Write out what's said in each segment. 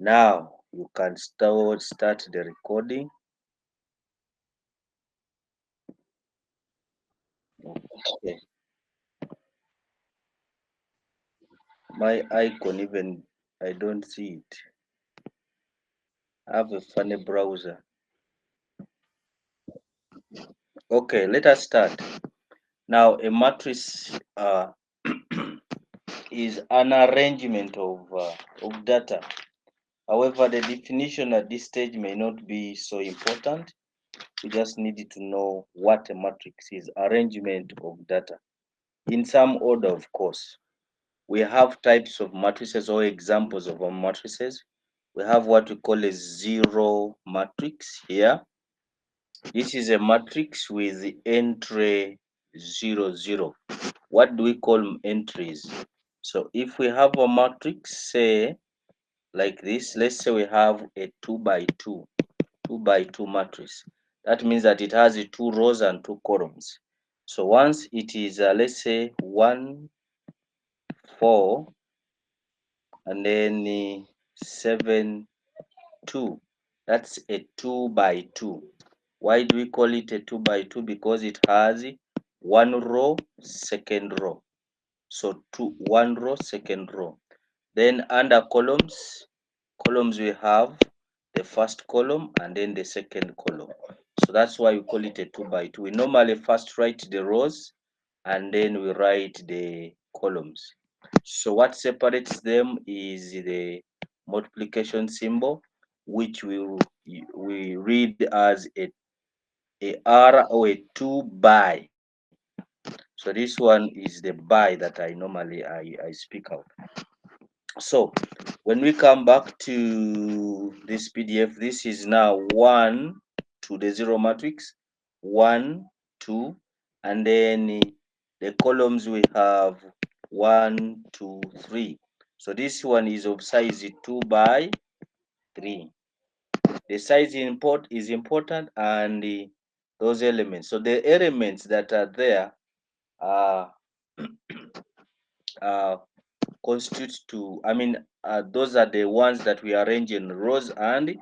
Now you can start the recording. Okay. My icon even I don't see it. I have a funny browser. Okay, let us start. Now a matrix is an arrangement of data. However, the definition at this stage may not be so important. We just need to know what a matrix is, arrangement of data. In some order, of course. We have types of matrices or examples of matrices. We have what we call a zero matrix here. This is a matrix with entry 0, 0. What do we call entries? So if we have a matrix, say like this, let's say we have a 2 by 2 matrix. That means that it has 2 rows and 2 columns. So once it is, let's say 1, 4, and then 7, 2. That's a 2 by 2. Why do we call it a 2 by 2? Because it has 1 row, second row. So 1 row, second row. Then under columns we have the first column and then the second column. So that's why we call it a 2 by 2. We normally first write the rows and then we write the columns. So what separates them is the multiplication symbol, which we read as a R or a 2 by. So this one is the by that I normally I speak out. So when we come back to this PDF, this is now 1 to the 0 matrix, 1, 2, and then the columns we have 1, 2, 3. So this one is of size 2 by 3. The size is important, and those elements. So the elements that are there are uh, constitute to, those are the ones that we arrange in rows and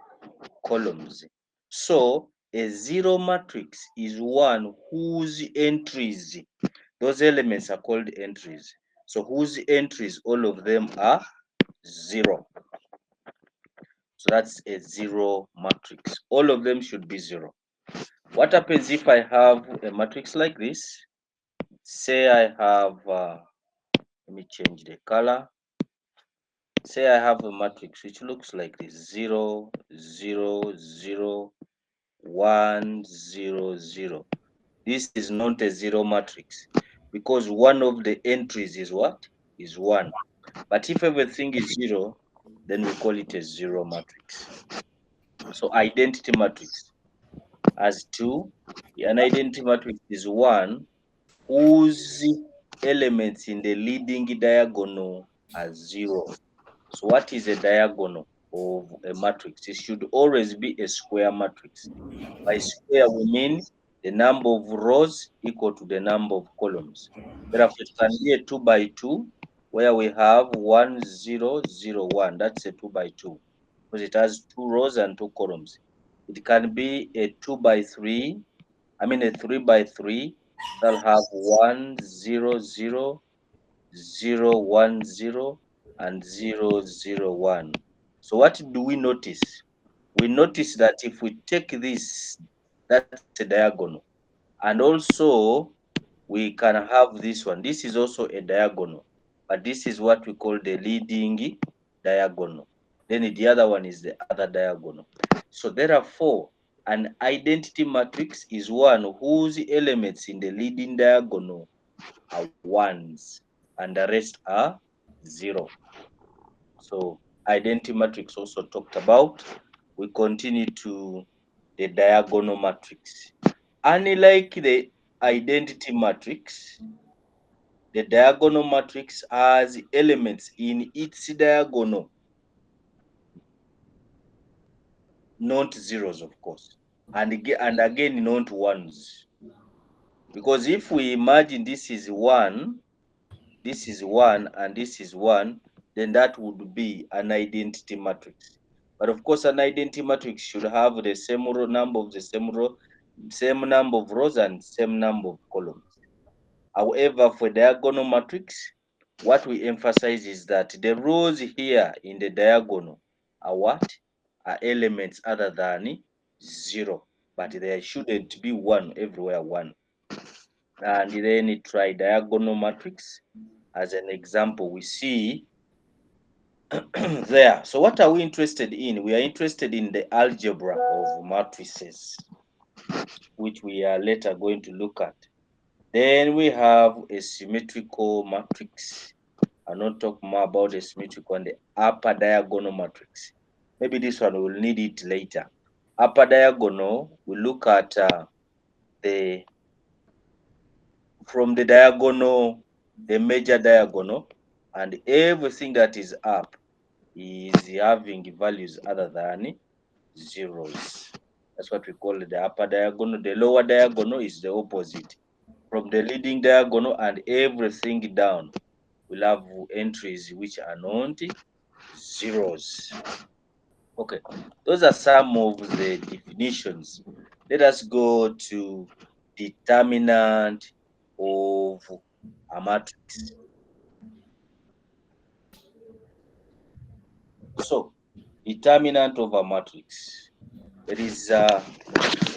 columns. So a zero matrix is one whose entries, those elements are called entries. So whose entries, all of them are 0. So that's a zero matrix. All of them should be 0. What happens if I have a matrix like this? Say I have, let me change the color. Say I have a matrix which looks like this: 0, 0, 0, 1, 0, 0. This is not a zero matrix because one of the entries is what? Is 1. But if everything is 0, then we call it a zero matrix. So identity matrix has 2. An identity matrix is 1 whose elements in the leading diagonal are 0. So what is a diagonal of a matrix? It should always be a square matrix. By square, we mean the number of rows equal to the number of columns. Therefore, it can be a 2 by 2, where we have 1, 0, 0, 1. That's a 2 by 2, because it has 2 rows and 2 columns. It can be a 2 by 3, a 3 by 3, that'll have 1, 0, 0, 0, 1, 0, and 0, 0, 1. So what do we notice? We notice that if we take this, that's a diagonal. And also, we can have this one. This is also a diagonal, but this is what we call the leading diagonal. Then the other one is the other diagonal. So therefore, an identity matrix is one whose elements in the leading diagonal are ones and the rest are 0. So identity matrix also talked about. We continue to the diagonal matrix. Unlike the identity matrix, the diagonal matrix has elements in its diagonal, not zeros, of course, and again not ones. Because if we imagine this is 1, this is 1, and this is 1, then that would be an identity matrix. But of course, an identity matrix should have the same number of the same number of rows and same number of columns. However, for diagonal matrix, what we emphasize is that the rows here in the diagonal are what? Are elements other than 0, but there shouldn't be 1 everywhere 1. And then try diagonal matrix as an example. We see there. So what are we interested in? We are interested in the algebra of matrices, which we are later going to look at. Then we have a symmetrical matrix. I'll not talk more about the symmetrical and the upper diagonal matrix. Maybe this one will need it later. Upper diagonal, we look at from the diagonal, the major diagonal, and everything that is up is having values other than zeros. That's what we call the upper diagonal. The lower diagonal is the opposite. From the leading diagonal and everything down, we'll have entries which are not zeros. Okay, those are some of the definitions. Let us go to determinant of a matrix. So, determinant of a matrix. There is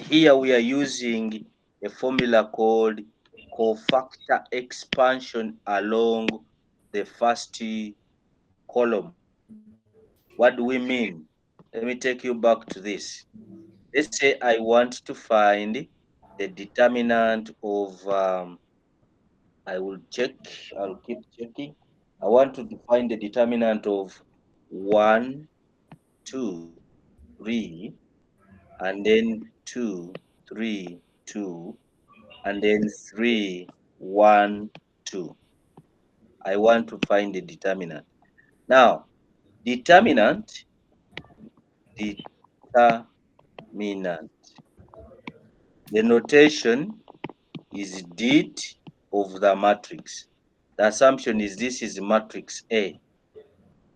here we are using a formula called cofactor expansion along the first column. What do we mean? Let me take you back to this. Let's say I want to find the determinant of, I will check, I'll keep checking. I want to define the determinant of 1, 2, 3, and then 2, 3, 2, and then 3, 1, 2. I want to find the determinant. Now, determinant, determinant. The notation is det of the matrix. The assumption is this is matrix A.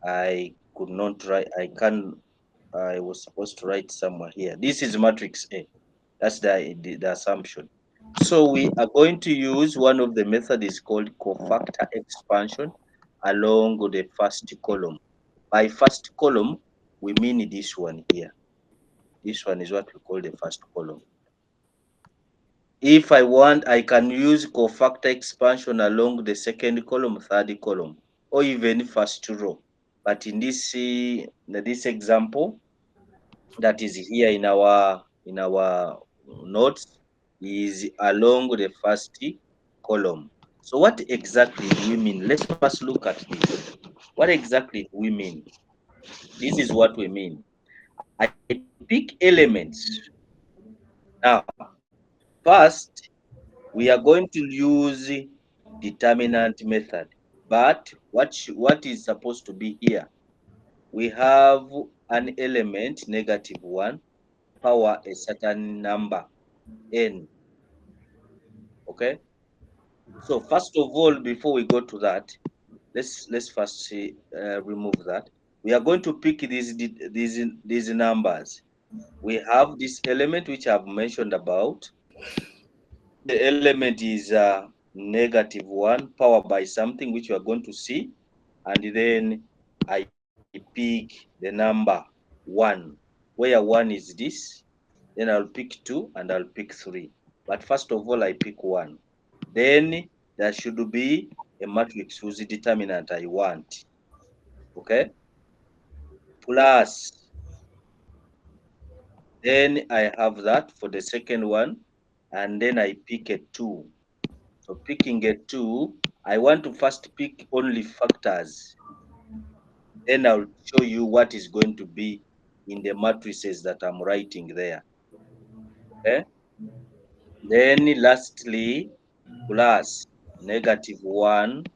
I could not write, I was supposed to write somewhere here. This is matrix A. That's the assumption. So we are going to use one of the method is called cofactor expansion along the first column. By first column, we mean this one here. This one is what we call the first column. If I want, I can use cofactor expansion along the second column, third column, or even first row. But in this example that is here in our notes is along the first column. So what exactly do we mean? Let's first look at this. What exactly do we mean? This is what we mean. I pick elements. Now, first, we are going to use determinant method. But what is supposed to be here? We have an element, -1, power a certain number, n. Okay? So first of all, before we go to that, let's first see, remove that. We are going to pick these numbers. We have this element which I've mentioned about. The element is -1 powered by something which we are going to see, and then I pick the number 1, where 1 is this. Then I'll pick 2 and I'll pick 3. But first of all, I pick 1. Then there should be a matrix whose determinant I want. Okay? Plus. Then I have that for the second one. And then I pick a 2. So picking a 2, I want to first pick only factors. Then I'll show you what is going to be in the matrices that I'm writing there. Okay? Then lastly, plus -1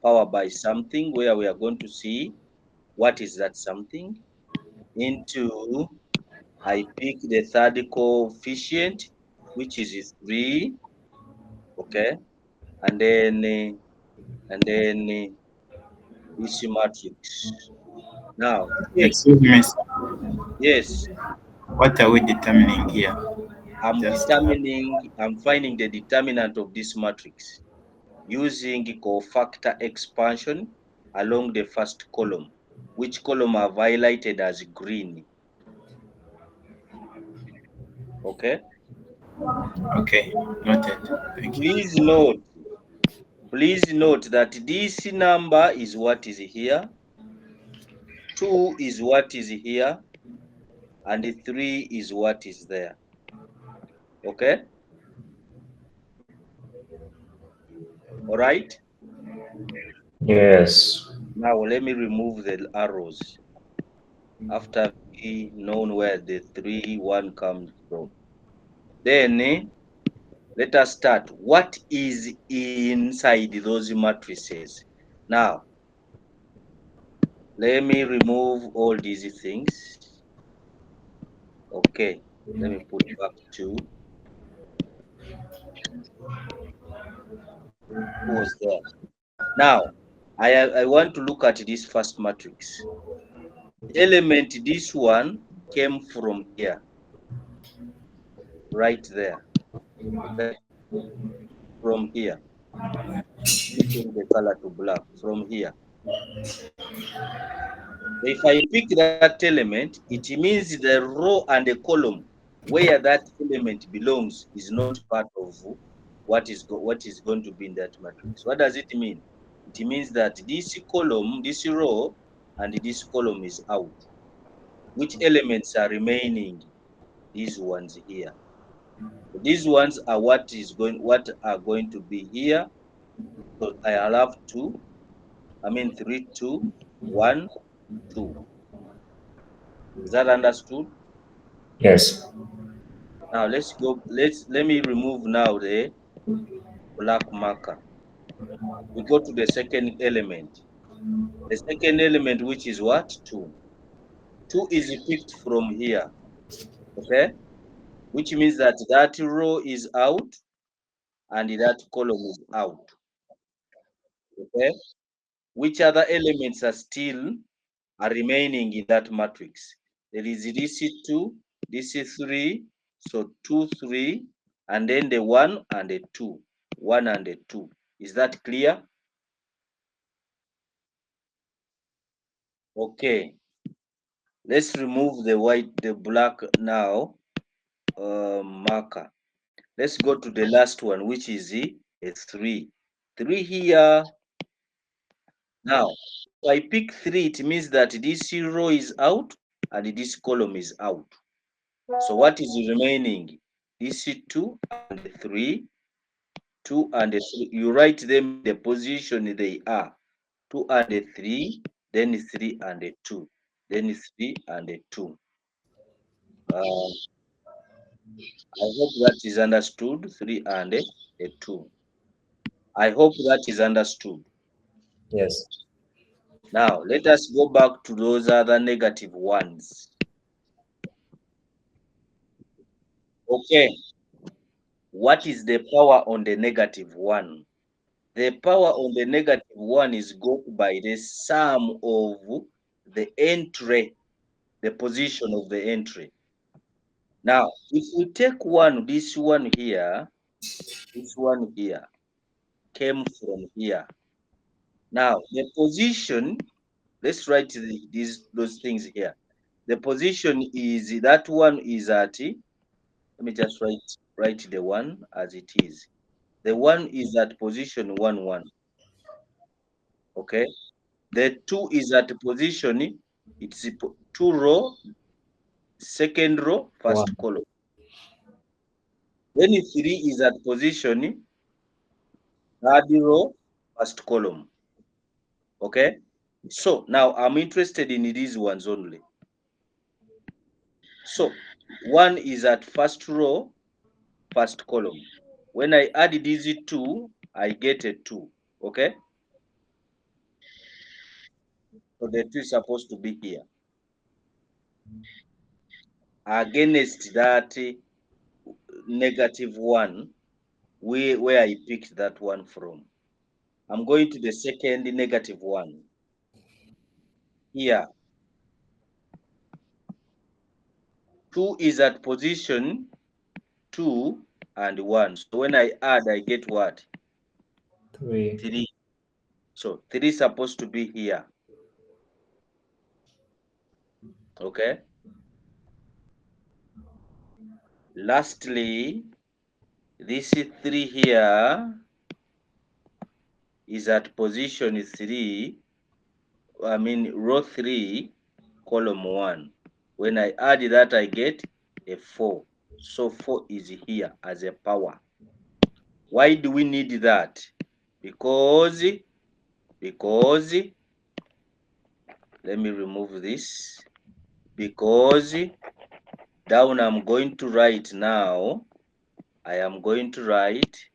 powered by something where we are going to see what is that something, into I pick the third coefficient, which is 3, okay, and then this matrix. Now check. Excuse me, sir. Yes. What are we determining here? I'm finding the determinant of this matrix using cofactor expansion along the first column, which column I've highlighted as green. Okay. Okay, noted. Thank you. Please note that this number is what is here, 2 is what is here, and 3 is what is there. Okay. All right. Yes. Now let me remove the arrows after we known where the 3, 1 comes from. Then let us start. What is inside those matrices? Now, let me remove all these things. Okay, let me put back 2. Who was there? Now, I want to look at this first matrix. Element, this one came from here, right there. Okay, from here. Let me change the color to black. From here. If I pick that element, it means the row and the column where that element belongs is not part of what is going to be in that matrix. What does it mean? It means that this column, this row, and this column is out. Which elements are remaining? These ones here. These ones are what are going to be here. So I have 2. I mean 3, 2, 1, 2. Is that understood? Yes. Now let me remove now the black marker. We go to the second element. The second element, which is what? 2. 2 is picked from here. Okay? Which means that that row is out and that column is out. Okay? Which other elements are remaining in that matrix? There is this 2, this 3, so 2, 3, and then the 1 and the 2. 1 and the 2. Is that clear? Okay. Let's remove the black now marker. Let's go to the last one, which is a 3. 3 here. Now, if I pick 3, it means that this row is out and this column is out. So what is remaining? This 2 and 3, 2 and 3. You write them in the position they are. 2 and 3, then 3 and 2, then 3 and 2. I hope that is understood. 3 and a 2. I hope that is understood. Yes. Now, let us go back to those other negative ones. Okay. What is the power on the negative 1? The power on the negative 1 is got by the sum of the entry, the position of the entry. Now, if we take this one here came from here. Now, the position, let's write those things here. The position is that one is at, let me just write the one as it is. The one is at position 1, 1. Okay. The 2 is at position, it's 2 row, second row, first One. column. Then 3 is at position, third row, first column. Okay. So now I'm interested in these ones only. So 1 is at first row, first column. When I add these 2, I get a 2. Okay. So the 2 is supposed to be here. Against that negative 1, where I picked that one from. I'm going to the second negative 1. Here. 2 is at position 2 and 1. So when I add, I get what? 3. 3. So 3 is supposed to be here. Okay. Lastly, this 3 here is at position 3. I mean row 3, column 1. When I add that, I get a 4. So 4 is here as a power. Why do we need that? Because let me remove this. Because down I'm going to write now, I am going to write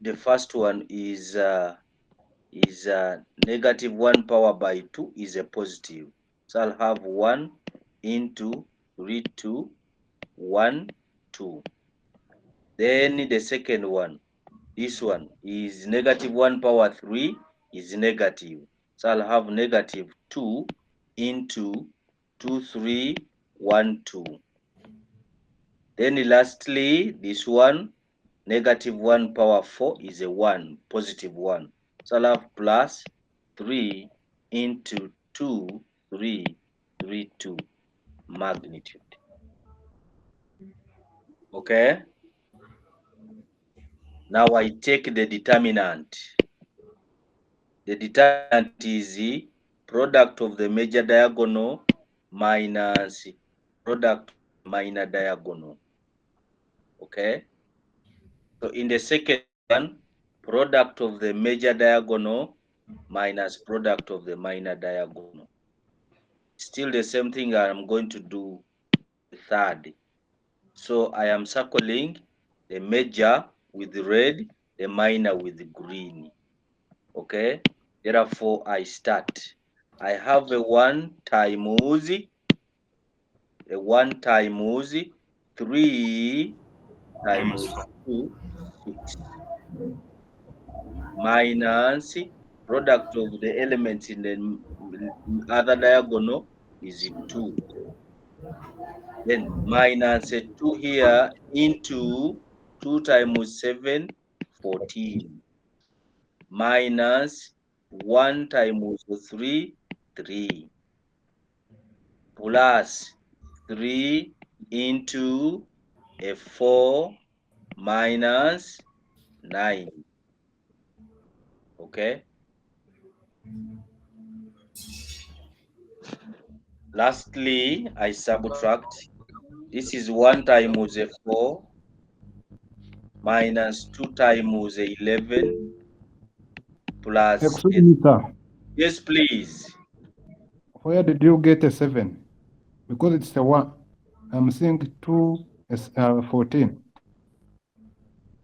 the first one is negative 1 power by 2 is a positive. So I'll have 1 into root 2, 1, 2. Then the second one, this one is negative 1 power 3 is negative. So I'll have negative 2 into 2, 3, 1, 2. Then lastly, this one, negative 1 power 4 is a 1, positive 1. So I'll have plus 3 into 2, 3, 3, 2 magnitude. Okay? Now I take the determinant. The determinant is the product of the major diagonal minus product of the minor diagonal. Okay? So in the second one, product of the major diagonal minus product of the minor diagonal. Still the same thing I'm going to do the third. So I am circling the major with red, the minor with green. Okay, therefore I start. I have a 1 times 3 times 2, 6, minus product of the elements in the other diagonal is 2. Then minus 2 here into 2 times 7, 14. Minus 1 times 3, 3. Plus 3 into a 4 minus 9. Okay. Lastly, I subtract. This is 1 times a 4 minus 2 times 11 plus. Excuse me, sir. Yes, please. Where did you get a 7? Because it's a 1. I'm seeing 2 is 14.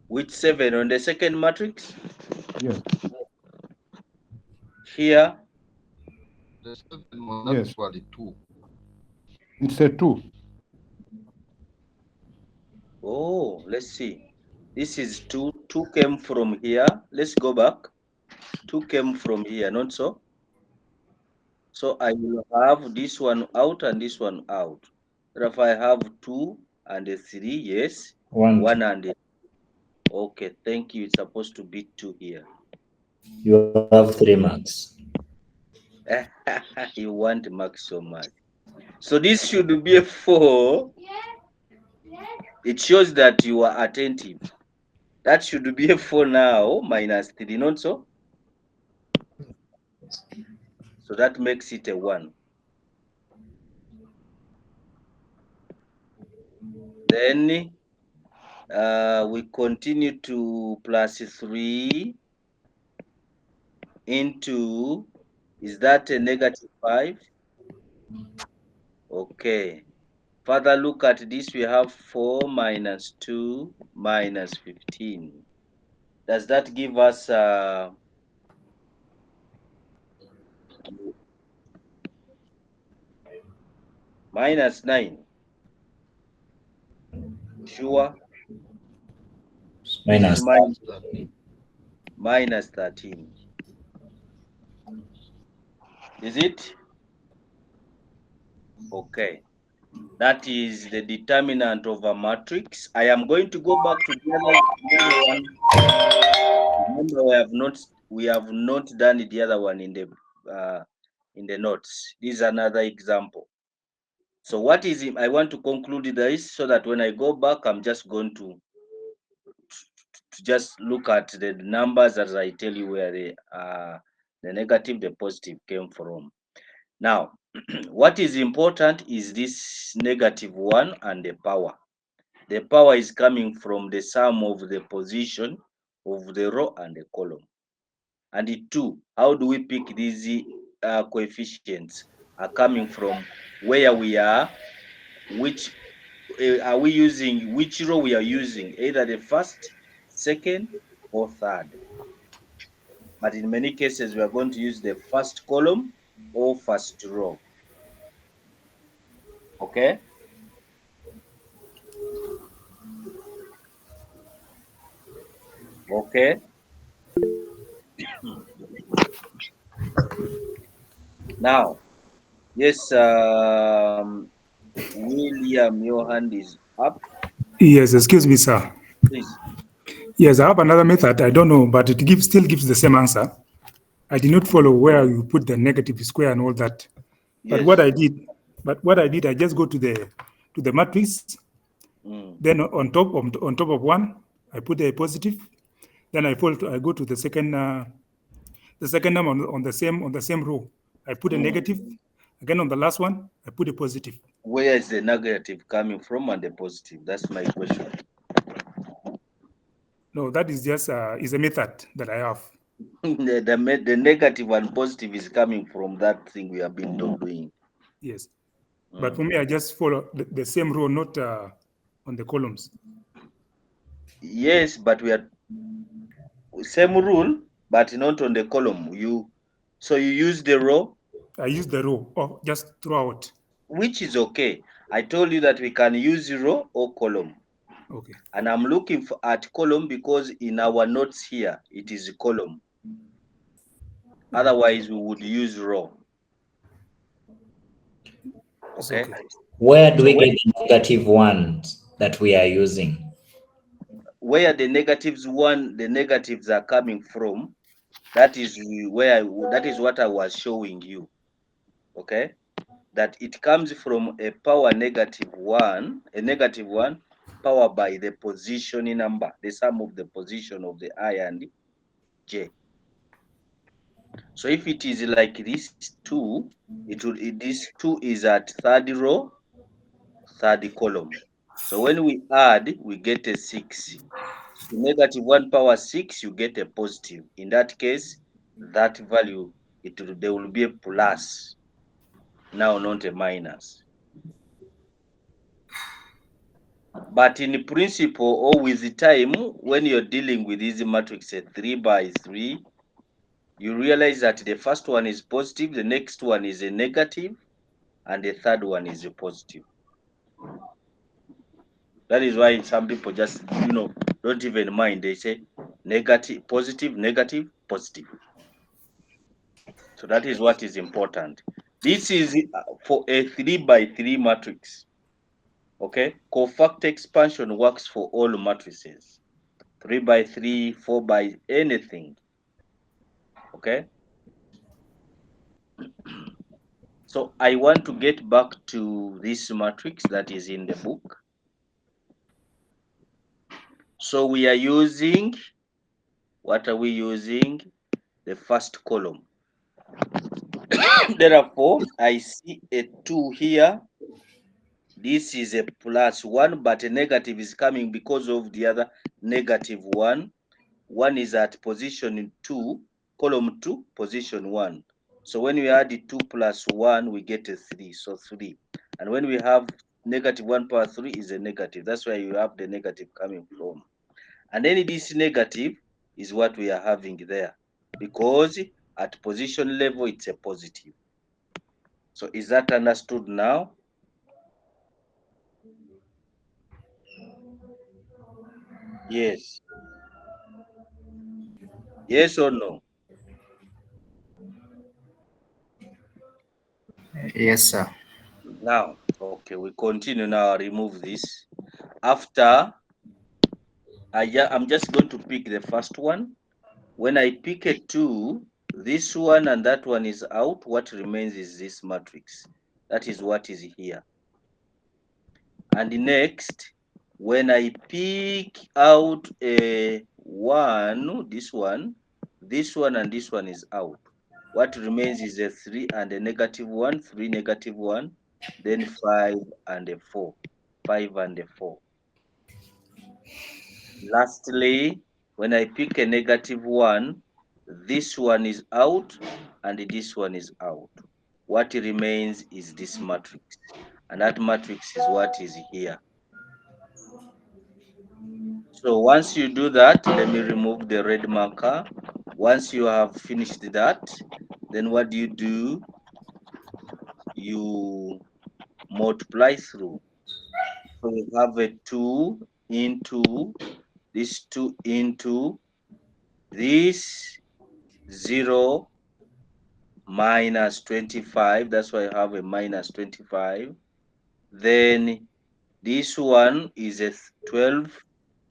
Which 7 on the second matrix? Yes. Here. The 7 was Yes. actually 2. It's a 2. Oh, let's see. This is 2. 2 came from here. Let's go back. 2 came from here, not so? So I will have this one out and this one out. If I have 2 and a 3, yes. 1 and a. Okay, thank you. It's supposed to be 2 here. You have 3 marks. You want marks so much. So this should be a 4. It shows that you are attentive. That should be a 4 now, minus 3, not so? So that makes it a 1. Then we continue to plus 3 into, is that a negative 5? Okay. Further look at this, we have 4 minus 2 minus 15. Does that give us minus 9? Sure? Minus. Minus 13. Is it? Okay. That is the determinant of a matrix. I am going to go back to the other one. Remember, we have not done the other one in the notes. This is another example. So what is it? I want to conclude this so that when I go back, I'm just going to just look at the numbers as I tell you where the negative, the positive came from. Now, what is important is this -1 and the power. The power is coming from the sum of the position of the row and the column. And the 2, how do we pick these coefficients? Are coming from where we are, which are we using, which row we are using, either the first, second, or third. But in many cases, we are going to use the first column or first row. Okay? Okay. Now, yes, William, your hand is up. Yes, excuse me, sir. Please. Yes, I have another method. I don't know, but it still gives the same answer. I did not follow where you put the negative square and all that. But Yes. what I did, I just go to the matrix. Then on top of 1, I put a positive. Then I go to the second number on the same row. I put a negative. Again on the last one, I put a positive. Where is the negative coming from and the positive? That's my question. No, that is just is a method that I have. the negative and positive is coming from that thing we have been doing. Yes. But for me, I just follow the same row, not on the columns. Yes, but we are same rule, but not on the column. So you use the row? I use the row or just throughout. Which is okay. I told you that we can use row or column. Okay. And I'm looking at column because in our notes here, it is column. Otherwise, we would use row. Okay. Where do we get the negative ones that we are using? Where the negatives are coming from, that is what I was showing you. Okay, that it comes from a power -1 power by the position number, the sum of the position of the I and j. So if it is like this 2, this 2 is at third row, third column. So when we add, we get a 6. So -1 power 6, you get a positive. In that case, that value, there will be a plus. Now, not a minus. But in principle, or with the time, when you're dealing with these matrices 3 by 3, you realize that the first one is positive, the next one is a negative, and the third one is a positive. That is why some people just, don't even mind. They say negative, positive, negative, positive. So that is what is important. This is for a 3 by 3 matrix. Okay, cofactor expansion works for all matrices. 3 by 3, 4 by anything. Okay. So I want to get back to this matrix that is in the book. So we are using, what are we using? The first column. Therefore, I see a 2 here. This is a +1, but a negative is coming because of the other -1. 1 is at position 2, column 2, position 1. So when we add the 2 plus 1, we get a 3, so 3. And when we have -1 power 3 is a negative. That's why you have the negative coming from. And then this negative is what we are having there, because at position level, it's a positive. So is that understood now? Yes. Yes or no? Yes, sir. Now, Okay, we continue now. I'll remove this. After, I'm just going to pick the first one. When I pick a 2, this one and that one is out. What remains is this matrix. That is what is here. And next, when I pick out a 1, this one and this one is out. What remains is a 3 and a -1, 3, -1, then 5 and a 4, 5 and a 4. Lastly, when I pick a -1, this one is out and this one is out. What remains is this matrix, and that matrix is what is here. So once you do that, let me remove the red marker. Once you have finished that, then what do? You multiply through. So we have a 2 into this 2 into this 0 minus 25. That's why I have a minus 25. Then this one is a 12,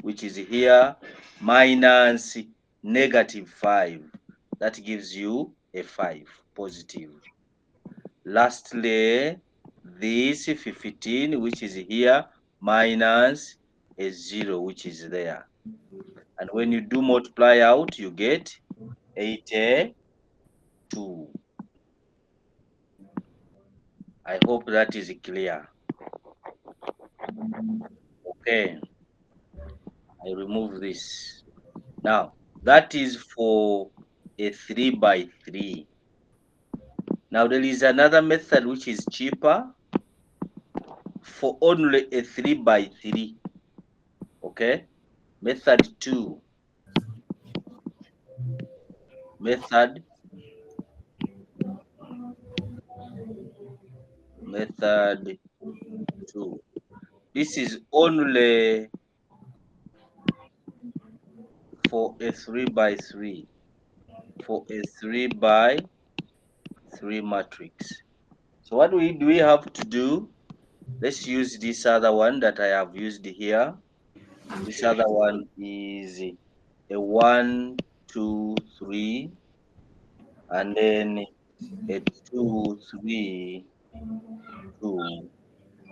which is here, minus -5. That gives you a 5, positive. Lastly, this 15, which is here, minus a 0, which is there. And when you do multiply out, you get 82. I hope that is clear. Okay, I remove this. Now, that is for a 3 by 3. Now, there is another method which is cheaper for only a 3 by 3. Okay, method 2. Method 2. This is only for a 3 by 3. For a 3 by 3 matrix. So what do we have to do? Let's use this other one that I have used here. This other one is a 1, 2, 3, and then a 2, 3, 2,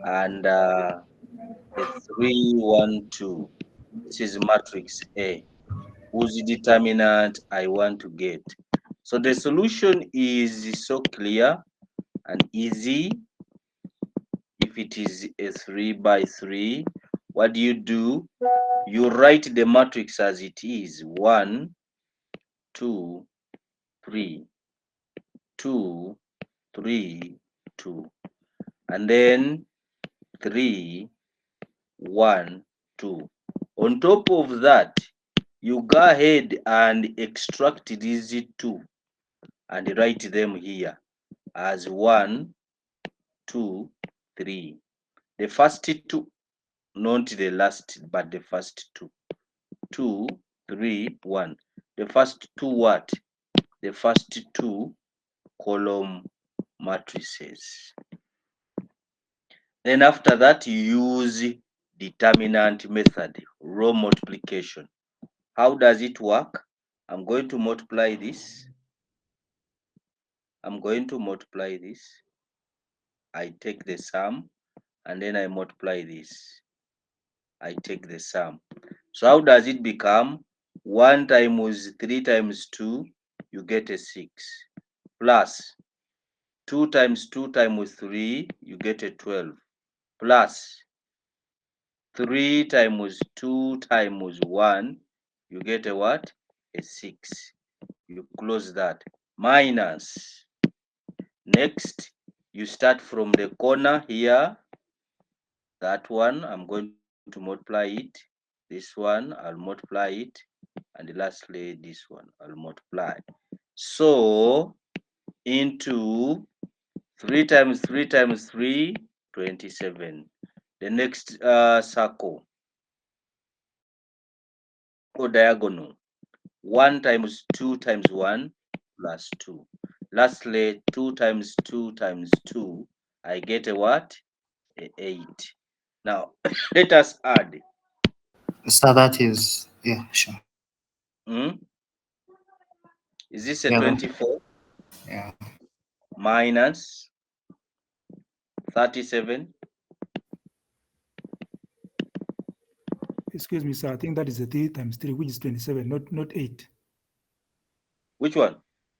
and a 3, 1, 2. This is matrix A, whose determinant I want to get. So the solution is so clear and easy. If it is a 3 by 3, what do? You write the matrix as it is: 1, 2, 3, 2, 3, 2, and then 3, 1, 2. On top of that, you go ahead and extract these 2 and write them here as 1, 2, 3. The first 2, not the last, but the first 2. 2, 3, 1. The first 2 what? The first 2 column matrices. Then after that, you use determinant method, row multiplication. How does it work? I'm going to multiply this. I'm going to multiply this. I take the sum, and then I multiply this. I take the sum. So how does it become? 1 times 3 times 2, you get a 6. Plus 2 times 2 times 3, you get a 12. Plus 3 times 2 times 1, you get a what? A 6. You close that. Minus. Next, you start from the corner here. That one, I'm going to multiply it. This one, I'll multiply it. And lastly, this one, I'll multiply. So, into 3 times 3 times 3, 27. The next circle, or diagonal, 1 times 2 times 1 plus 2. Lastly, 2 times 2 times 2, I get a what? 8. Now, let us add. So that is, yeah, sure. Is this a Yeah, 24 yeah. minus 37? Excuse me, sir. I think that is a 3 times 3, which is 27, not 8. Which one?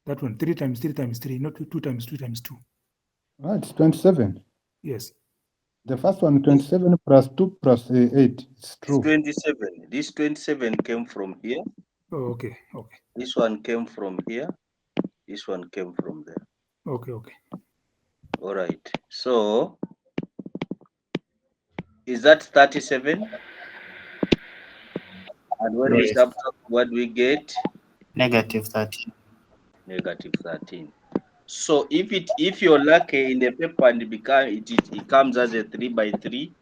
That one, 3 times 3 times 3, not 2 times 2 times 2. Ah, it's 27. Yes. The first one, 27 plus 2 plus 8. It's true. It's 27. This 27 came from here. Oh, okay. Okay. This one came from here. This one came from there. Okay. Okay. All right. So, is that 37? And when we Yes. subtract, what we get? Negative 13. Negative 13. So if you're lucky in the paper and it comes as a 3 by 3,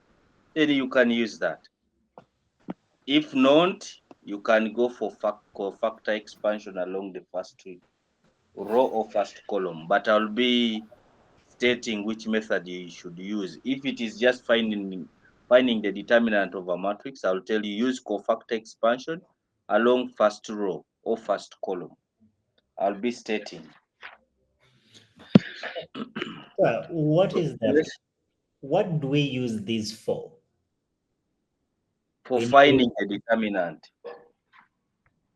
then you can use that. If not, you can go for factor expansion along the first row or first column. But I'll be stating which method you should use. If it is just finding the determinant of a matrix, I'll tell you use cofactor expansion along first row or first column. I'll be stating. Well, what is the Yes. what do we use these for? For finding the determinant.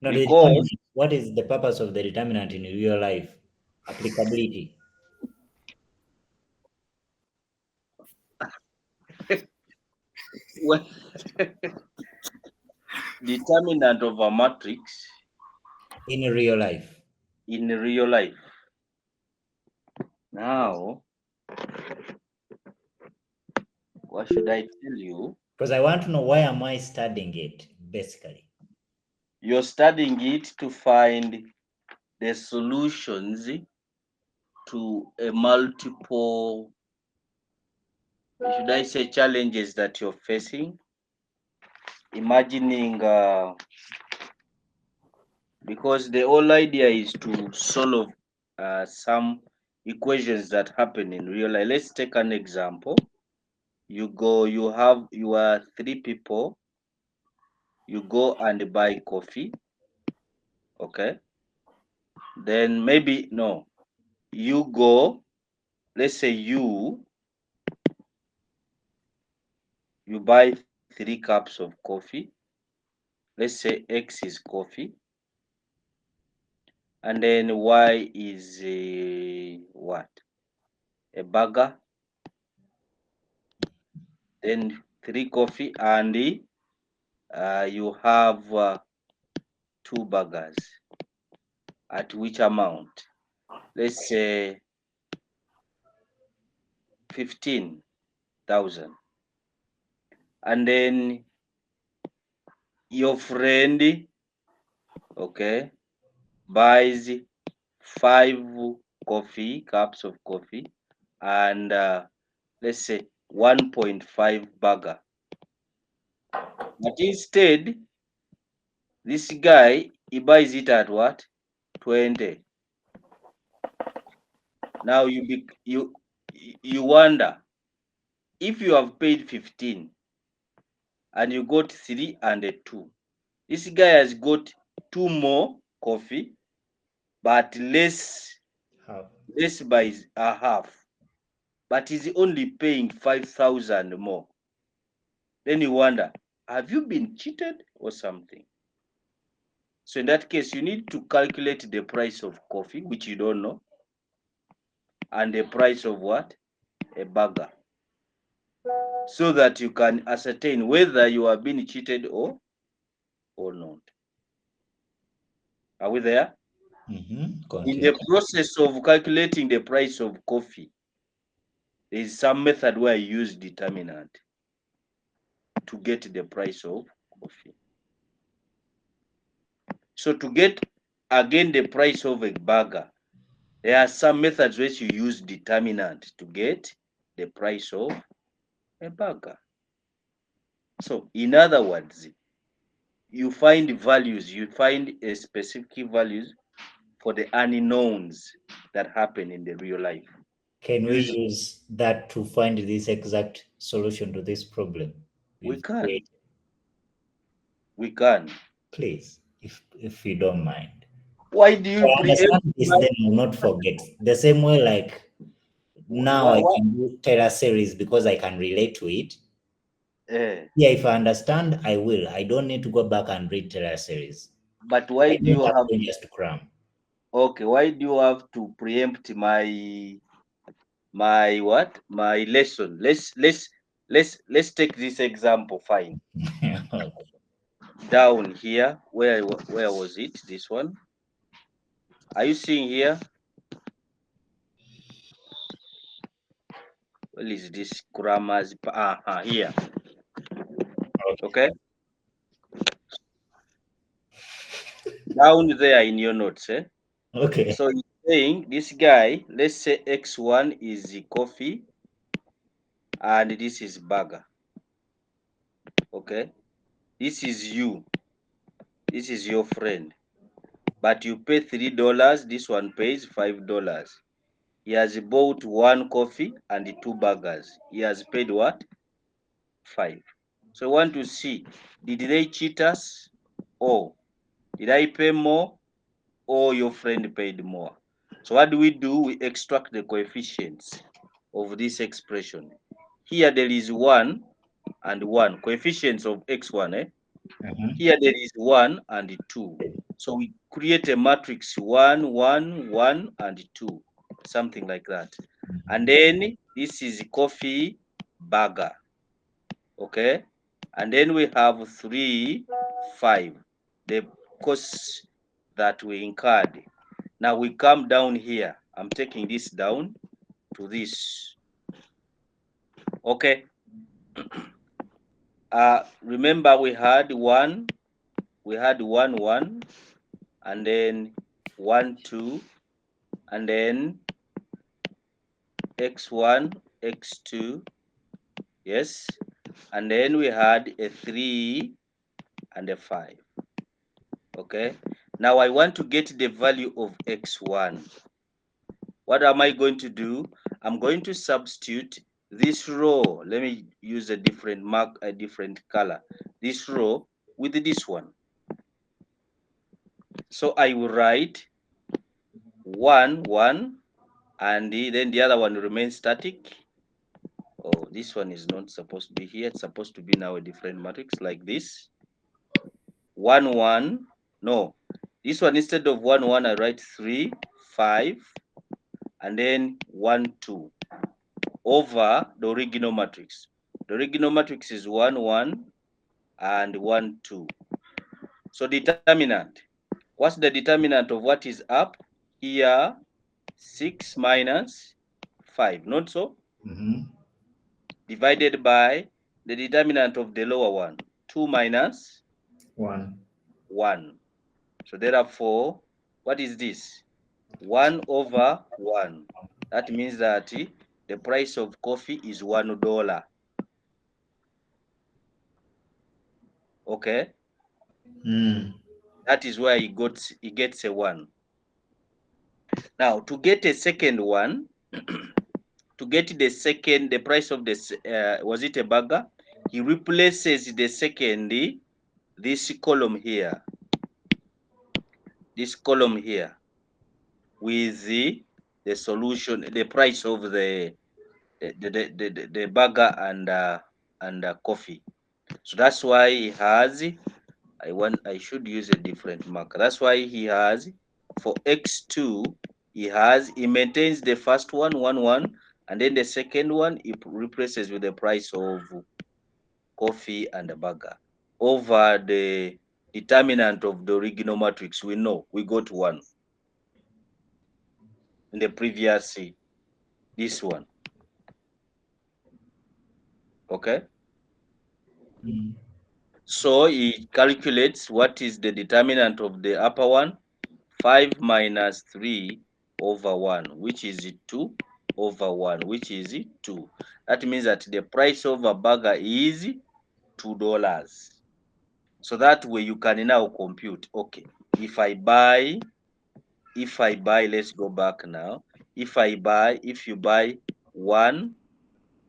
No, the Because determinant. What is the purpose of the determinant in real life? Applicability. well, determinant of a matrix In real life. in real life. Now, what should I tell you? Because I want to know, why am I studying it, basically? You're studying it to find the solutions to a multiple, should I say, challenges that you're facing. Imagining, because the whole idea is to solve some equations that happen in real life. Let's take an example. You are 3 people. You go and buy coffee. Okay. Then maybe, no, you go, let's say you buy 3 cups of coffee. Let's say X is coffee. And then Y is what? A burger. Then 3 coffee, and you have 2 burgers. At which amount? Let's say 15,000. And then your friend, okay, buys 5 cups of coffee, and let's say 1.5 burger. But instead, this guy, he buys it at what? 20. Now you wonder, if you have paid 15 and you got 3 and a 2, this guy has got 2 more coffee, but less by a half, but he's only paying 5,000 more. Then you wonder, have you been cheated or something? So in that case, you need to calculate the price of coffee, which you don't know, and the price of what? A burger, so that you can ascertain whether you are being cheated or not. Are we there? In the process of calculating the price of coffee, there is some method where you use determinant to get the price of coffee. So to get again the price of a burger, there are some methods where you use determinant to get the price of a burger. So in other words, you find values, you find a specific values for the unknowns that happen in the real life. Can we use that to find this exact solution to this problem? We can. We can. Please, if you don't mind. Why do you I understand preempt this, my... then I'll not forget. The same way, like now I can do Taylor series because I can relate to it. Yeah, if I understand, I will. I don't need to go back and read Taylor series. But why do you have just to cram? Okay, why do you have to preempt my what? My lesson. Let's take this example. Fine. Down here, where was it? This one. Are you seeing here? What is this grammars? Here. Okay. Down there in your notes, eh? Okay. So he's saying this guy, let's say X1 is the coffee and this is burger. Okay. This is you. This is your friend. But you pay $3, this one pays $5. He has bought one coffee and 2 burgers. He has paid what? 5. So I want to see, did they cheat us? Or did I pay more? Or your friend paid more? So what do? We extract the coefficients of this expression. Here there is 1 and 1, coefficients of x1. Here there is 1 and 2. So we create a matrix 1, 1, 1, and 2, something like that. And then this is coffee, burger. Okay. And then we have 3, 5, the costs that we incurred. Now we come down here. I'm taking this down to this. Okay. Remember we had 1, 1, and then 1, 2, and then x1, x2, yes, and then we had a 3 and a 5. Okay, now I want to get the value of x1. What am I going to do? I'm going to substitute this row. Let me use a different mark, a different color. This row with this one. So I will write 1, 1, and then the other one remains static. Oh, this one is not supposed to be here. It's supposed to be now a different matrix like this. 1, 1. No, this one, instead of 1, 1, I write 3, 5, and then 1, 2 over the original matrix. The original matrix is 1, 1, and 1, 2. So determinant. What's the determinant of what is up? Here, 6 minus 5, not so? Divided by the determinant of the lower one, 2 minus 1. 1. So therefore, what is this? 1 over 1. That means that the price of coffee is $1. Okay? That is why he gets a 1. Now, to get a second one, to get the price of this, was it a burger? He replaces the second, this column here. This column here with the solution, the price of the burger and coffee. So that's why he has, I should use a different marker. That's why he has, for x2, he maintains the first one, 1, 1, and then the second one he replaces with the price of coffee and a burger over the determinant of the original matrix. We know we got 1 in the previous, this one. Okay. So he calculates what is the determinant of the upper one, 5 minus 3 over 1, which is 2 over 1, which is 2. That means that the price of a burger is $2. So that way you can now compute. Okay, if I buy, let's go back now. if you buy 1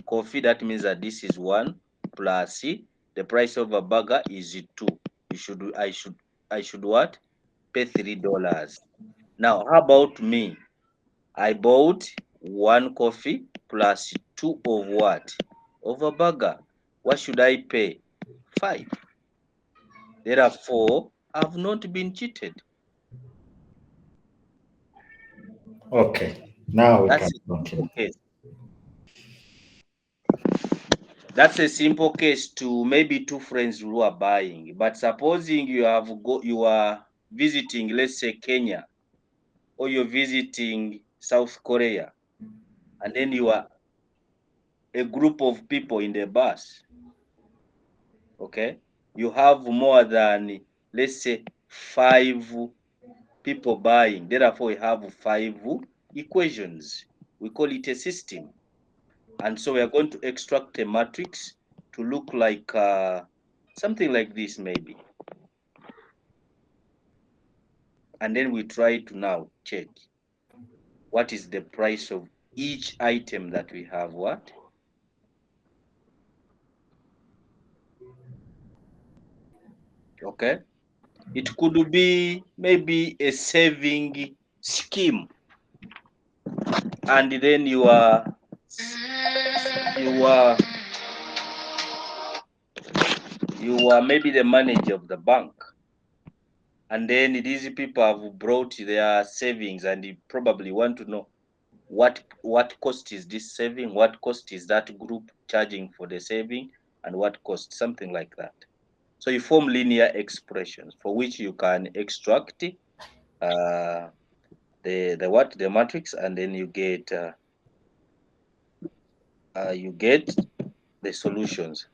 coffee, that means that this is 1 plus the price of a burger is 2. I should what? Pay $3. Now, how about me? I bought 1 coffee plus 2 of what? Of a burger. What should I pay? 5. Therefore, I've not been cheated. Okay, now we That's can continue. okay. That's a simple case to maybe 2 friends who are buying. But supposing you are visiting, let's say Kenya, or you're visiting South Korea, and then you are a group of people in the bus. Okay, you have more than, let's say, 5 people buying. Therefore, we have 5 equations. We call it a system. And so we are going to extract a matrix to look like something like this, maybe. And then we try to now check what is the price of each item that we have what? Okay. It could be maybe a saving scheme. And then you are maybe the manager of the bank. And then these people have brought their savings, and you probably want to know what cost is this saving, what cost is that group charging for the saving, and what cost, something like that. So you form linear expressions for which you can extract the matrix, and then you get the solutions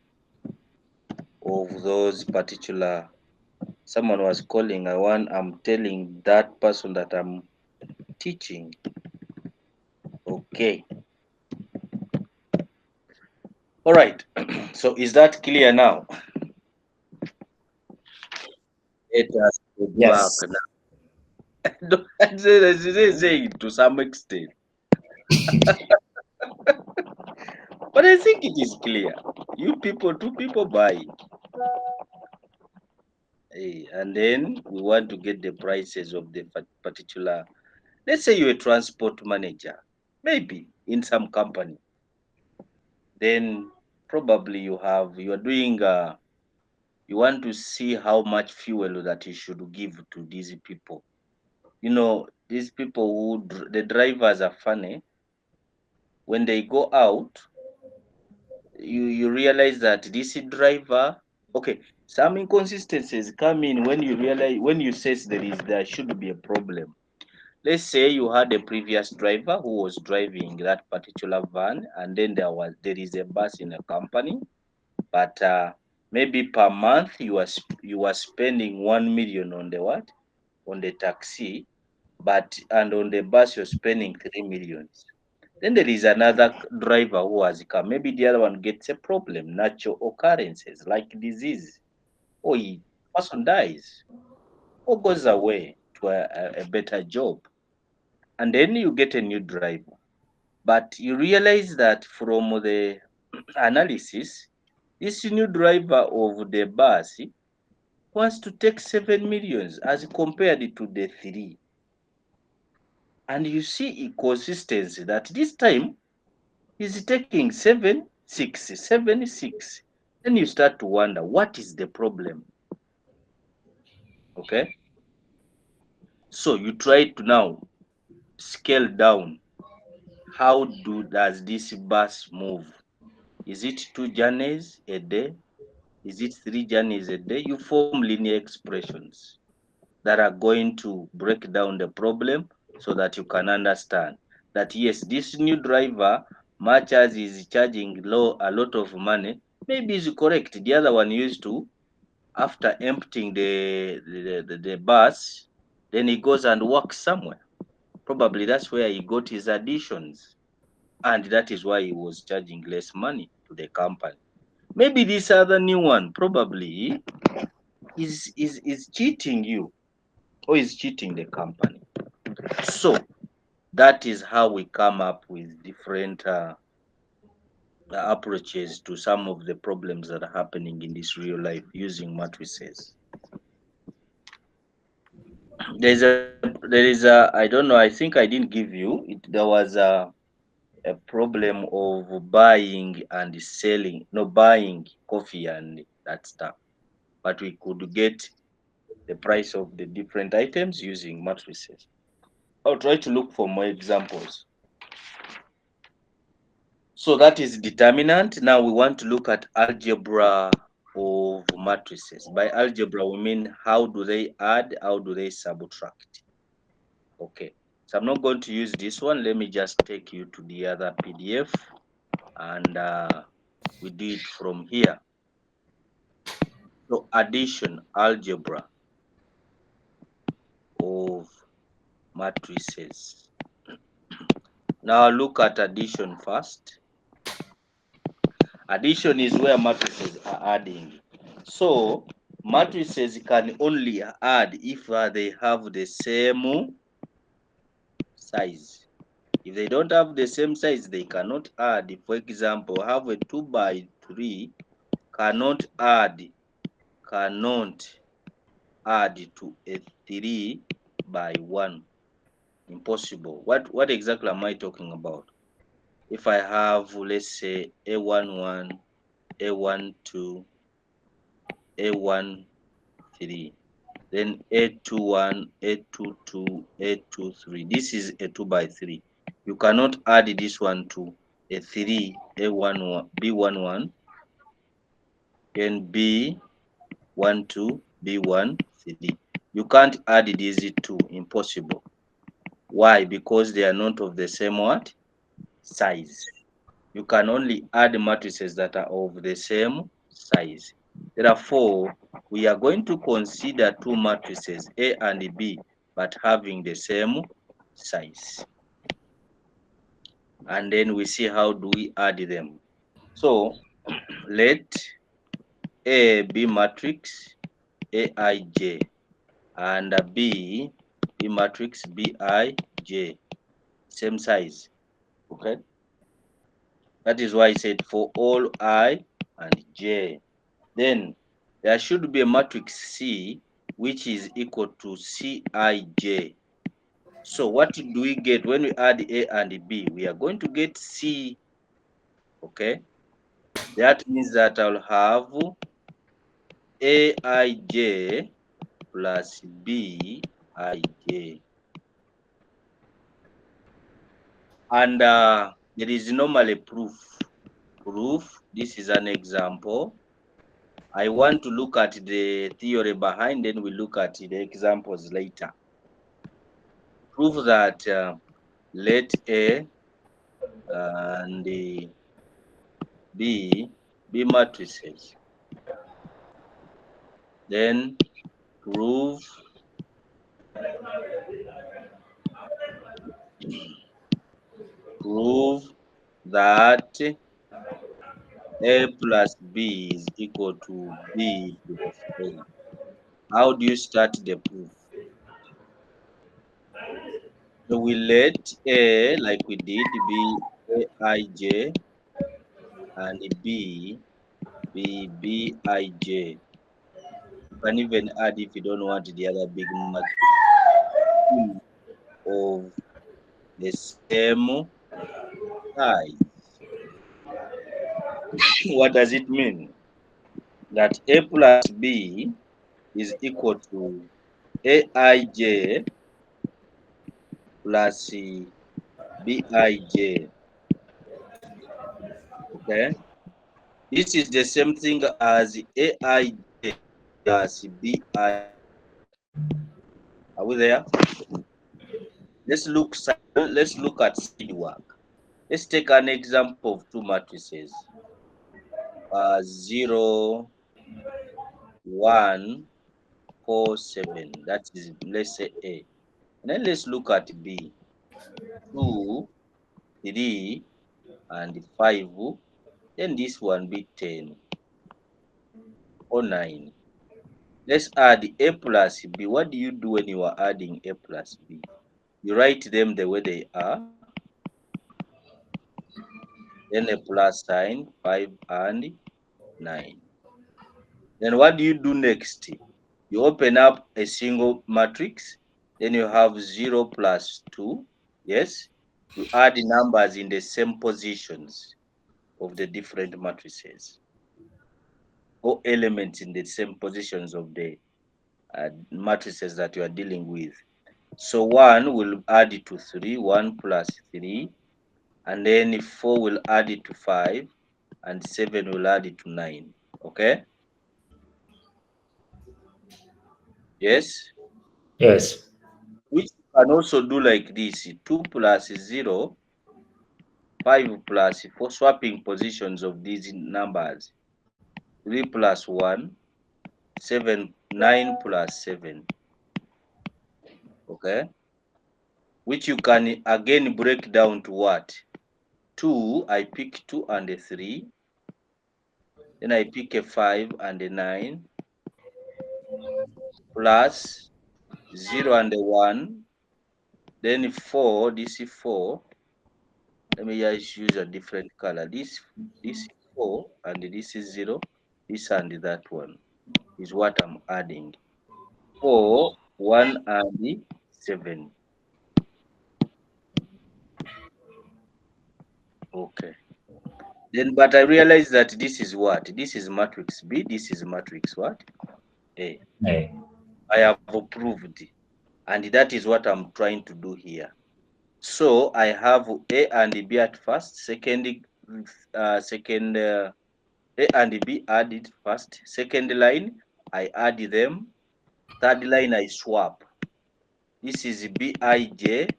of those particular. Someone was calling. I'm telling that person that I'm teaching. Okay. All right. So is that clear now? Let us go Yes. back now. Say to some extent. But I think it is clear. You people, 2 people buy. And then we want to get the prices of the particular. Let's say you're a transport manager, maybe in some company. Then probably you are doing you want to see how much fuel that you should give to these people. You know, these people the drivers are funny. When they go out, you realize that this driver, okay, some inconsistencies come in when you sense there should be a problem. Let's say you had a previous driver who was driving that particular van, and then there is a bus in a company, but maybe per month you are spending 1 million on the what? On the taxi, and on the bus you're spending 3 millions. Then there is another driver who has come. Maybe the other one gets a problem, natural occurrences like disease, or person dies, or goes away to a better job. And then you get a new driver. But you realize that from the analysis, this new driver of the bus wants to take 7 millions as compared to the 3. And you see inconsistency that this time he's taking 7, 6, 7, 6. Then you start to wonder, what is the problem? Okay. So you try to now scale down. How does this bus move? Is it 2 journeys a day? Is it 3 journeys a day? You form linear expressions that are going to break down the problem so that you can understand that yes, this new driver, much as is charging a lot of money, maybe is correct. The other one used to, after emptying the bus, then he goes and works somewhere. Probably that's where he got his additions, and that is why he was charging less money to the company. Maybe this other new one probably is cheating you, or is cheating the company. So that is how we come up with different approaches to some of the problems that are happening in this real life using matrices. There is a I don't know, I think I didn't give you it. There was a problem of buying and selling, no, buying coffee and that stuff, but we could get the price of the different items using matrices. I'll try to look for more examples. So that is determinant. Now we want to look at algebra of matrices. By algebra, we mean how do they add, how do they subtract. Okay, so I'm not going to use this one. Let me just take you to the other PDF and we do it from here. So addition, algebra of matrices. Now look at addition first. Addition is where matrices are adding. So matrices can only add if they have the same size. If they don't have the same size, they cannot add. For example, have a 2 by 3 cannot add to a 3 by 1. Impossible. What exactly am I talking about? If I have, let's say, A11, A12, A13, then A21, A22, A23. This is a 2 by 3. You cannot add this one to a 3, A11, B11, then B12, B13. You can't add these two. Impossible. Why? Because they are not of the same what? Size. You can only add matrices that are of the same size. Therefore, we are going to consider two matrices, A and B, but having the same size. And then we see how do we add them. So let A be matrix Aij and B be matrix Bij, same size. Okay. That is why I said for all I and J. Then there should be a matrix C which is equal to Cij. So what do we get when we add A and B? We are going to get C. Okay. That means that I'll have Aij plus Bij. And there is normally proof. This is an example. I want to look at the theory behind, then we look at the examples later. Prove that let A and B be matrices. Then prove that A plus B is equal to B plus A. How do you start the proof? So we let A, like we did, be Aij and B be Bij. You can even add, if you don't want the other big matrix, of the same size. What does it mean? That A plus B is equal to Aij plus Bij. Okay. This is the same thing as Aij plus Bij. Are we there? Let's look at side work. Let's take an example of two matrices. 0, 1, 4, 7. That is, let's say A. And then let's look at B. 2, 3, and 5. Then this one be 10 or 9. Let's add A plus B. What do you do when you are adding A plus B? You write them the way they are. Then a plus sign, 5 and 9. Then what do you do next? You open up a single matrix. Then you have 0 plus 2. Yes. You add the numbers in the same positions of the different matrices, or elements in the same positions of the matrices that you are dealing with. So 1 will add it to 3, 1 plus 3, and then 4 will add it to 5, and 7 will add it to 9. Okay? Yes? Yes. Which you can also do like this: 2 plus 0, 5 plus 4, swapping positions of these numbers. 3 plus 1, 7, 9 plus 7. Okay? Which you can again break down to what? 2, I pick 2 and a 3. Then I pick a 5 and a 9. Plus 0 and a 1. Then 4, this is 4. Let me just use a different color. This is 4 and this is 0. This and that one is what I'm adding. 4, 1 and 7. Okay. Then, but I realize that this is what? This is matrix B. This is matrix what? A. Yeah. I have approved. And that is what I'm trying to do here. So I have A and B at first, A and B added first. Second line, I add them. Third line, I swap. This is Bij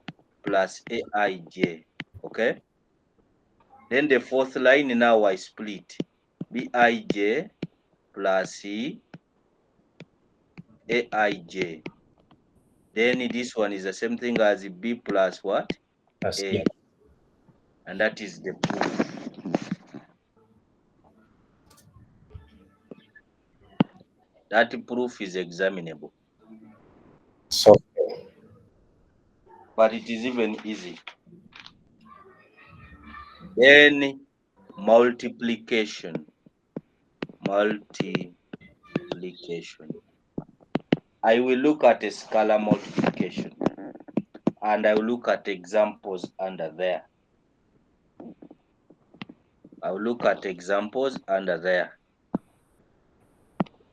plus Aij. Okay. Then the fourth line, now I split. Bij plus Aij. Then this one is the same thing as B plus what? That's A. yeah. And that is the proof. That proof is examinable. So But it is even easy. Then multiplication. I will look at a scalar multiplication, and I will look at examples under there. I will look at examples under there.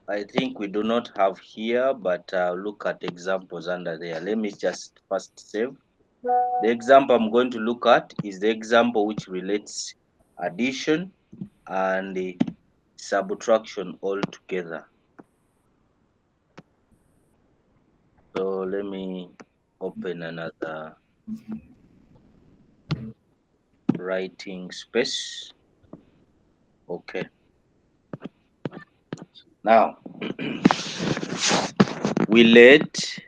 I think we do not have here, but I'll look at examples under there. Let me just first save. The example I'm going to look at is the example which relates addition and the subtraction all together. So let me open another writing space. Okay. Now we let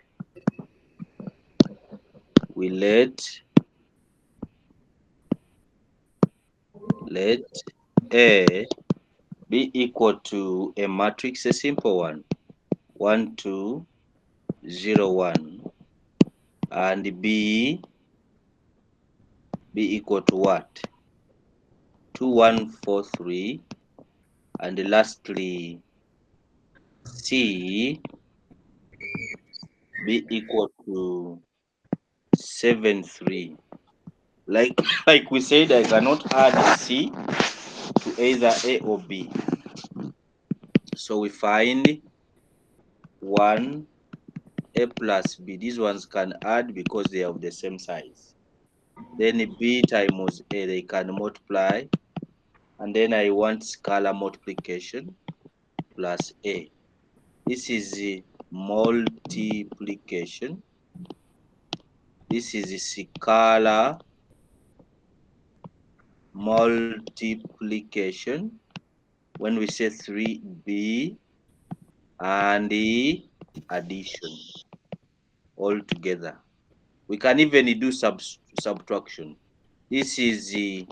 A be equal to a matrix, a simple one, 1, 2, 0, 1, and B be equal to what? 2, 1, 4, 3, and lastly C be equal to 7, 3. Like we said, I cannot add C to either A or B. So we find 1, A plus B. These ones can add because they are of the same size. Then B times A, they can multiply. And then I want scalar multiplication plus A. This is the multiplication. This is the scalar multiplication. When we say 3B and the addition all together. We can even do subtraction. This is the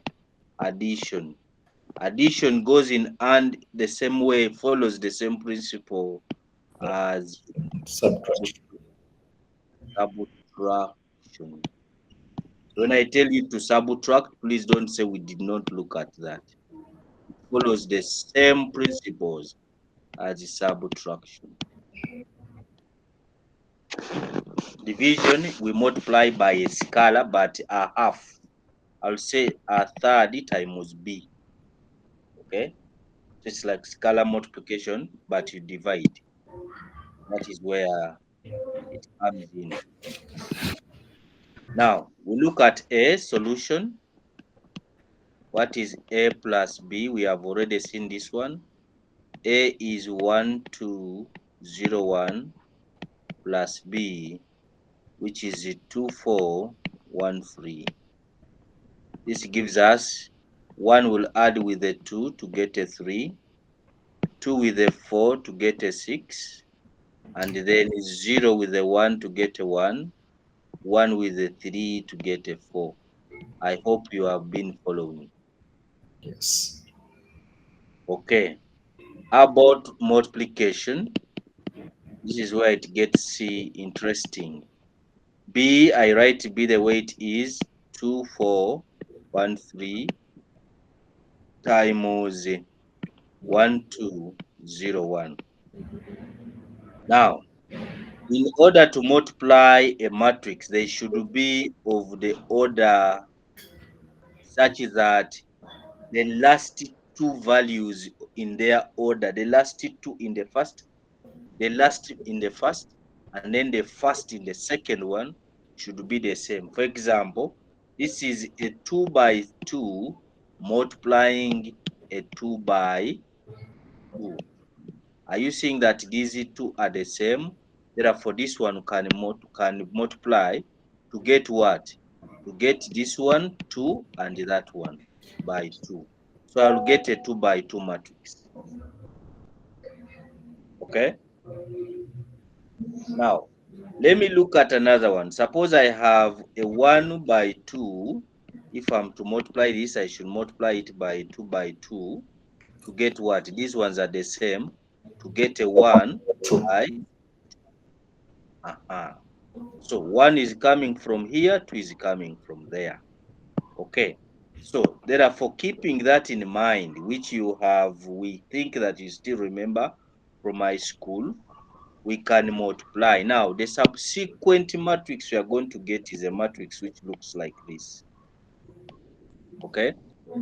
addition. Addition goes in and the same way, follows the same principle as subtraction. multiplication. When I tell you to subtract, please don't say we did not look at that. It follows the same principles as subtraction. Division, we multiply by a scalar, but a half. I'll say a third times b. Okay? So it's like scalar multiplication, but you divide. That is where it comes in. Now, we look at a solution. What is a plus b? We have already seen this one. A is 1, 2, 0, 1 plus b, which is 2, 4, 1, 3. This gives us 1 will add with a 2 to get a 3, 2 with a 4 to get a 6, and then 0 with a 1 to get a 1, 1 with a 3 to get a 4. I hope you have been following. Yes. Okay. How about multiplication? This is where it gets interesting. B, I write B the way it is, 2, 4, 1, 3 times 1, 2, 0, 1. Now, in order to multiply a matrix, they should be of the order such that the last two values in their order, the last two in the first, the last in the first, and then the first in the second one should be the same. For example, this is a 2 by 2 multiplying a 2 by 2. Are you seeing that these two are the same? Therefore, this one can multiply to get what? To get this one, 2, and that one by 2. So I'll get a 2 by 2 matrix. Okay? Now, let me look at another one. Suppose I have a 1 by 2. If I'm to multiply this, I should multiply it by 2 by 2 to get what? These ones are the same. To get a 1 by So 1 is coming from here, 2 is coming from there. Okay. So therefore, keeping that in mind, which we think that you still remember from my school, we can multiply. Now, the subsequent matrix we are going to get is a matrix which looks like this. Okay.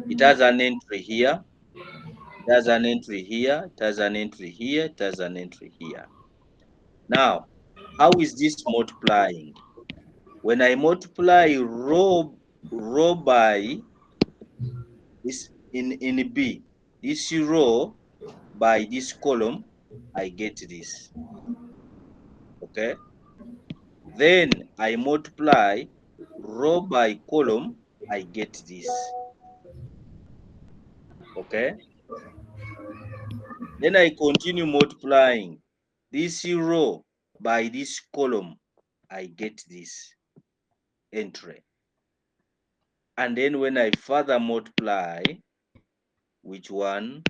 It has an entry here. It has an entry here. It has an entry here. It has an entry here. Now, how is this multiplying? When I multiply row by this in B, this row by this column, I get this. Okay. Then I multiply row by column, I get this. Okay. Then I continue multiplying this row by this column, I get this entry. And then when I further multiply, which one?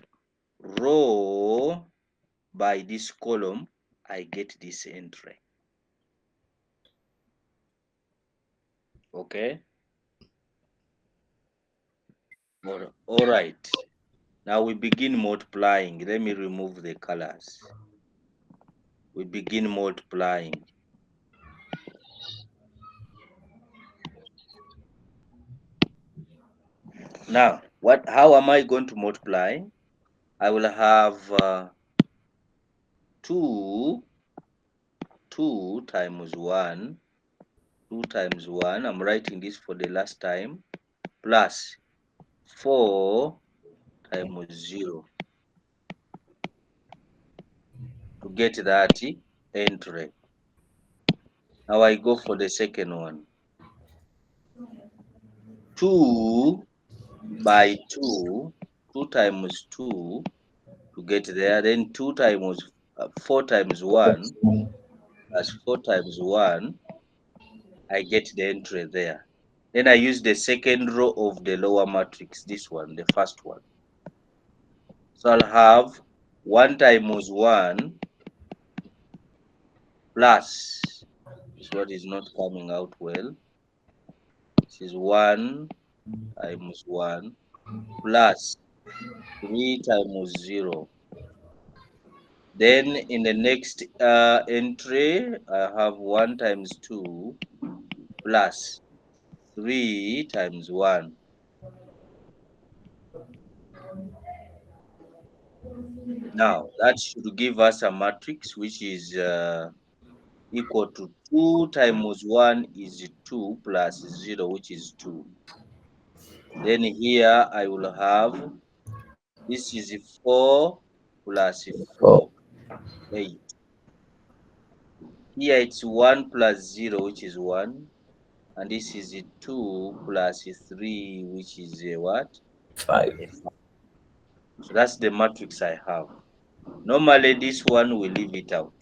Row by this column, I get this entry. Okay. All right. Now we begin multiplying. Let me remove the colors. We begin multiplying. Now, how am I going to multiply? I will have 2 times 1, 2 times 1. I'm writing this for the last time, plus 4 times 0 to get that entry. Now I go for the second one. 2 by 2, 2 times 2 to get there. Then 2 times 4 times 1 plus 4 times 1. I get the entry there. Then I use the second row of the lower matrix, this one, the first one. So I'll have 1 times 1 plus, this one is not coming out well, which is 1 times 1 plus 3 times 0. Then in the next entry, I have 1 times 2 plus 3 times 1. Now, that should give us a matrix which is equal to 2 times 1 is 2 plus 0, which is 2. Then here I will have, this is 4 plus 4, 8. Here it's 1 plus 0, which is 1. And this is 2 plus 3, which is a what? 5. A 5. So that's the matrix I have. Normally, this one will leave it out.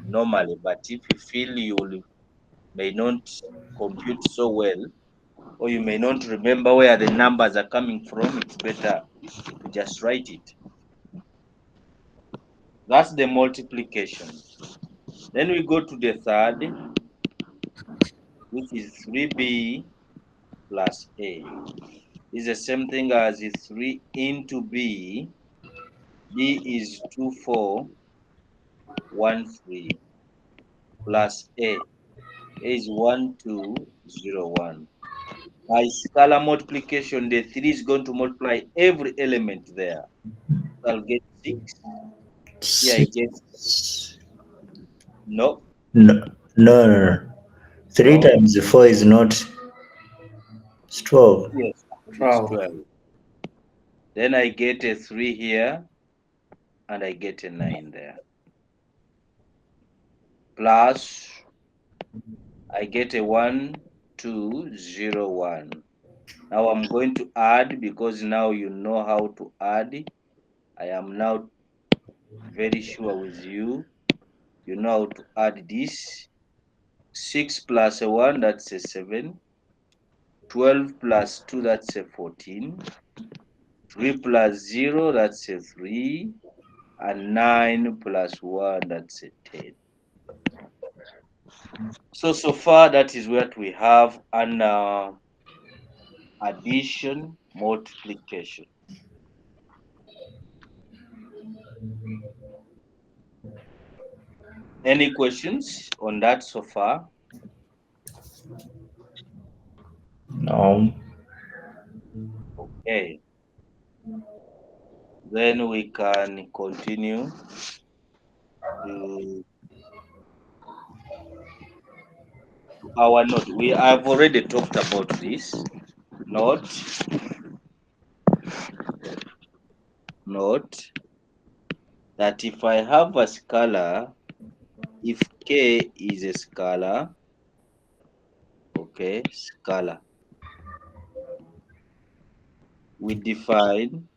Normally, but if you feel you may not compute so well, or you may not remember where the numbers are coming from, it's better to just write it. That's the multiplication. Then we go to the third, which is 3b plus a. It's the same thing as 3 into b. b is 2413 plus a. A is 1201. By scalar multiplication, the 3 is going to multiply every element there. So I'll get 6. Here I get no. No. 3 No. times 4 is not 12. Yes, it's 12. 12. Then I get a 3 here, and I get a 9 there. Plus, I get a 1201. Now I'm going to add, because now you know how to add. I am now very sure with you. You know how to add this. 6 plus a 1, that's a 7. 12 plus 2, that's a 14. 3 plus 0, that's a 3. And 9 plus 1, that's a 10. So far, that is what we have under addition, multiplication. Any questions on that so far? No. Okay. Then we can continue to our note. We have already talked about this. Note that if I have a scalar, if k is a scalar, okay, scalar, we define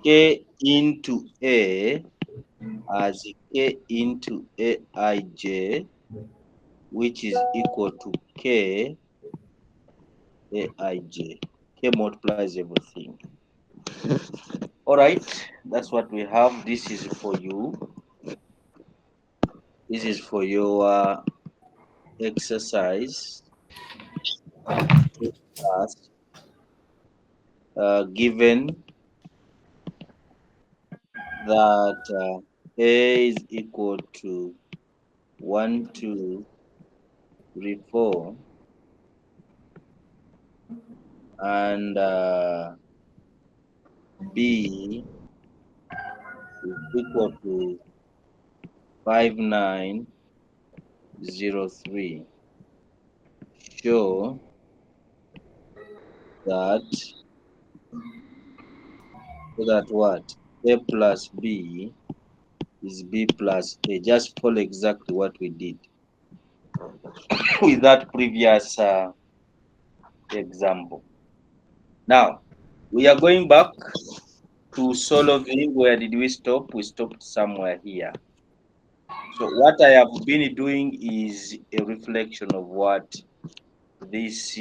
k into a as k into aij, which is equal to k aij. K multiplies everything. All right, that's what we have. This is for you. This is for your exercise class. Given that a is equal to 1, 2, 3, 4, and b is equal to 5903, show that what? A plus b is b plus a. Just follow exactly what we did with that previous example. Now, we are going back to solving. Where did we stop? We stopped somewhere here. So what I have been doing is a reflection of what this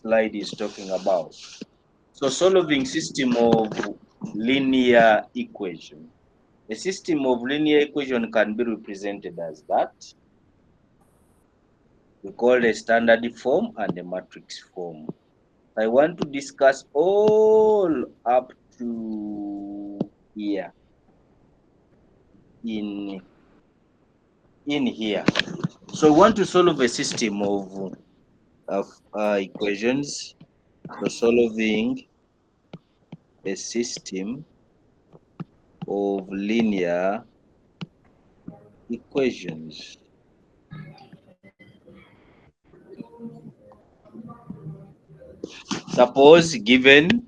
slide is talking about. So solving system of linear equation. A system of linear equation can be represented as that. We call a standard form and a matrix form. I want to discuss all up to here in here. So we want to solve a system of equations. So solving a system of linear equations. Suppose given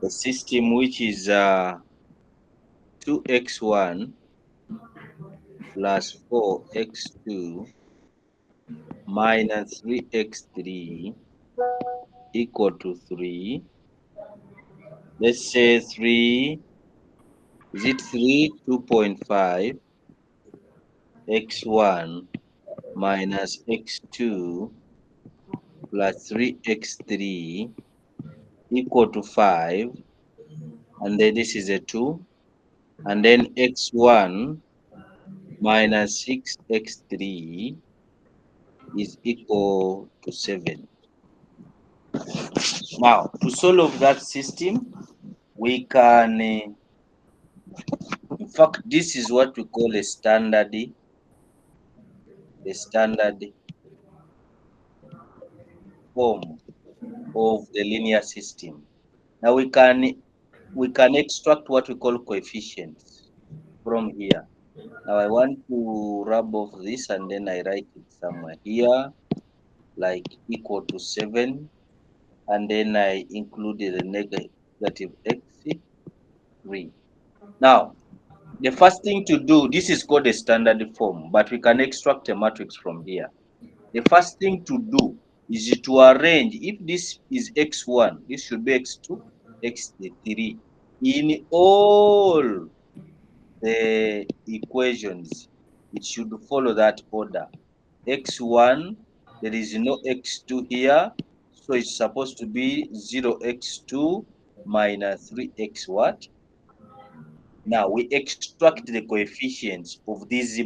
a system which is 2x1 plus 4x2 minus 3x3 equal to 3. Let's say 3, is it 3? 2.5 x1 minus x2 plus 3x3 equal to 5, and then this is a 2, and then x1 minus 6x3 is equal to 7. Now, to solve that system, we can, in fact, this is what we call a standard form of the linear system. Now we can extract what we call coefficients from here. Now I want to rub off this and then I write it somewhere here, like equal to 7, and then I included the negative x3. Now, the first thing to do, this is called a standard form, but we can extract a matrix from here. The first thing to do is to arrange, if this is x1, this should be x2, x3. In all the equations, it should follow that order. x1, there is no x2 here, so it's supposed to be 0x2 minus 3x what? Now we extract the coefficients of these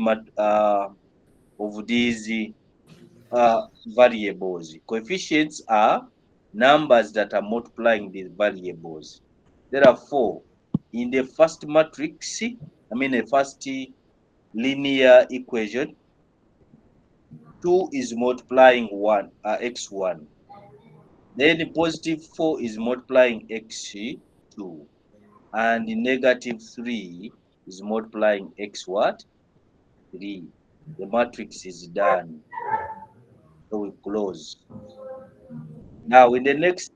variables. Coefficients are numbers that are multiplying these variables. Therefore, in the first matrix, the first linear equation, 2 is multiplying x1. Then positive 4 is multiplying x2. And negative 3 is multiplying x what? 3. The matrix is done. So we close. Now in the next